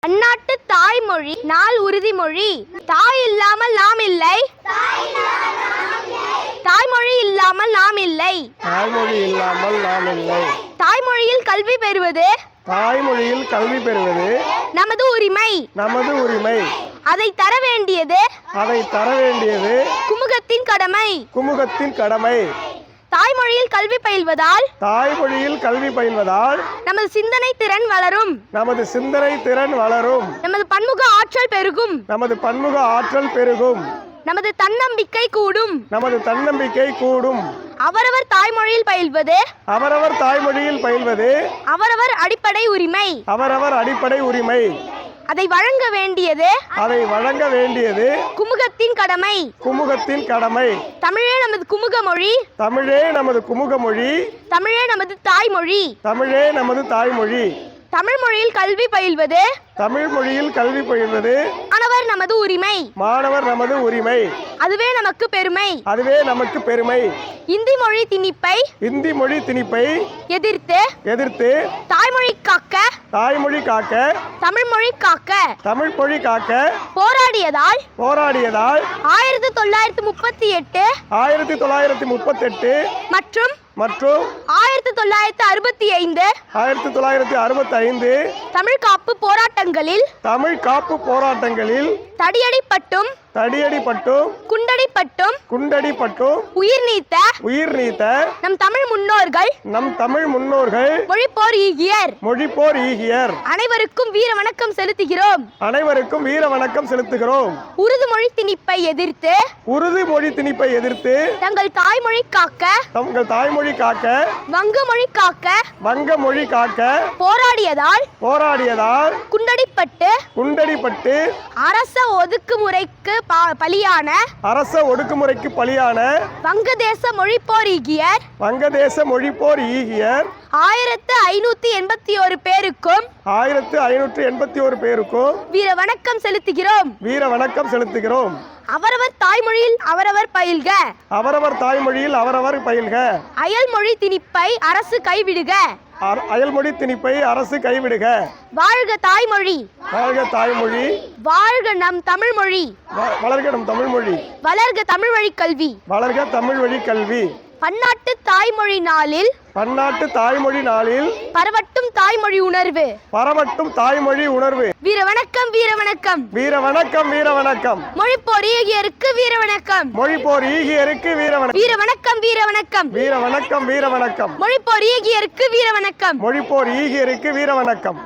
அந்நாட்டு தாய்மொழி நாள் உறுதிமொழி. தாய் இல்லாமல் நாம் இல்லை, தாய்மொழி இல்லாமல் நாம் இல்லை, தாய்மொழி இல்லாமல் நாம் இல்லை. தாய்மொழியில் கல்வி பெறுவது, தாய்மொழியில் கல்வி பெறுவது நமது உரிமை, நமது உரிமை. அதை தர வேண்டியது, அதை தர வேண்டியது குமுகத்தின் கடமை. குமுகத்தின் கடமை. தாய்மொழியில் கல்வி பயில்வதால், தாய்மொழியில் கல்வி பயில்வதால் நமது சிந்தனை திறன் வளரும், நமது சிந்தனை திறன் வளரும், நமது பன்முக ஆற்றல் பெருகும், நமது பன்முக ஆற்றல் பெருகும், நமது தன்னம்பிக்கை கூடும். நமது தன்னம்பிக்கை கூடும். அவரவர் தாய்மொழியில் பயில்வது, அவரவர் தாய்மொழியில் பயில்வது அவரவர் அடிப்படை உரிமை. அவரவர் அடிப்படை உரிமை. அதை வழங்க வேண்டியது, அதை வழங்க வேண்டியது குமுகத்தின் கடமை. குமுகத்தின் கடமை. தமிழே நமது குமுக மொழி, தமிழே நமது குமுக மொழி, தமிழே நமது தாய்மொழி. தமிழே நமது தாய்மொழி. தமிழ் மொழியில் கல்வி பயில்வது, தமிழ் மொழியில் கல்வி பயில்வது மாணவர் நமது உரிமை, மாணவர் நமது உரிமை. அதுவே நமக்கு பெருமை. அதுவே நமக்கு பெருமை. இந்தி மொழி திணிப்பை, இந்தி மொழி திணிப்பை எதிர்த்து தாய்மொழி காக்க, தாய்மொழி காக்க, தமிழ் மொழி காக்க, தமிழ் மொழி காக்க போராடியதால் 1938 1938 மற்றும் 1965 தமிழ் காப்பு போராட்டங்களில் தடியடிப்பட்டும் குண்டடிப்பட்டும் உயிர் நீத்த நம் தமிழ் முன்னோர்கள் மொழிப்போர் ஈகியர். அனைவருக்கும் வீர வணக்கம் செலுத்துகிறோம். உருது மொழி திணிப்பை எதிர்த்து தங்கள் தாய்மொழி காக்க வங்க மொழி காக்க போராடியதால் குண்டடிப்பட்டு அரச ஒடுக்குமுறைக்கு பலியான வங்கதேச மொழிப்போர் ஈகியர் 1581 பேருக்கும் வீர வணக்கம் செலுத்துகிறோம். அவரவர் தாய்மொழியில் அவரவர் பயில்க. அயல்மொழி திணிப்பை அரசு கைவிடுக. வாழ்க தாய்மொழி, வாழ்க நம் தமிழ் மொழி, வளர்க தமிழ் வழி கல்வி. பன்னாட்டு தாய்மொழி நாளில் பரவட்டும் தாய்மொழி உணர்வு. வீர வணக்கம். மொழிப்போர் ஈகியருக்கு வீர வணக்கம். மொழிப்போர் ஈகியருக்கு வீர வணக்கம்.